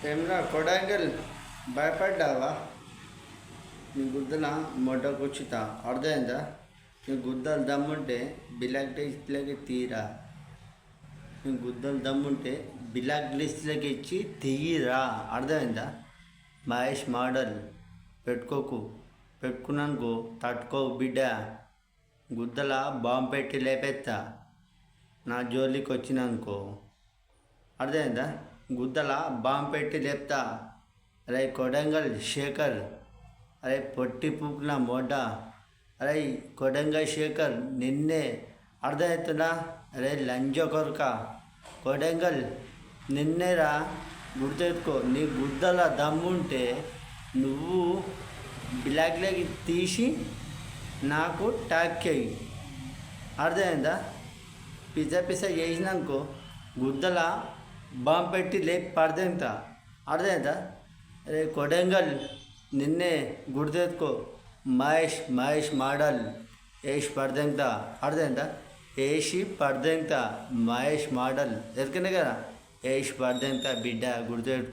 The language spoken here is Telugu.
ఏమ్రా కొడంగల్ భయపడ్డావా? నీ గుద్దల మొట్టకొచ్చుతా అర్థమైందా? నీ గుద్దలు దమ్ముంటే బిలాక్ లిస్ట్లోకి తీరా. నీ గుద్దలు దమ్ముంటే బిలాక్ లిస్ట్లోకి ఇచ్చి తీయరా. అర్థమైందా? మహేష్ మోడల్ పెట్టుకోకు, పెట్టుకున్నానుకో తట్టుకోవు బిడ్డ. గుద్దల బాంబు పెట్టి లేపెత్తా నా జోలికి వచ్చినానుకో. అర్థమైందా? గుద్దల బాంబు పెట్టి లేపుతా. అరే కొడంగల్ శేఖర్, అరే పొట్టి పూకుల మోడ, అరే కొడంగల్ శేఖర్ నిన్నే. అర్థమవుతుందా? అరే లంజ కొరక కొడంగల్ నిన్నేరా. గుర్తెట్టుకో. నీ గుద్దల దమ్ముంటే నువ్వు బ్లాక్లోకి తీసి నాకు ట్యాగ్ చేయి. అర్థమైందా? పిజ్జా పిజ్జా చేసినానుకో గుద్దల బాంబు పెట్టి లేపి పడదేంతా. అర్థమైందా? అరే కొడంగల్ నిన్నే గుర్తెత్తుకో. మహేష్ మోడల్ వేసి పడదేంతా. అర్థమైందా? వేసి పడదేంతా మహేష్ మోడల్ ఎదుకనే కదా వేసి పడదేంతా బిడ్డ. గుర్తుపెట్టుకో.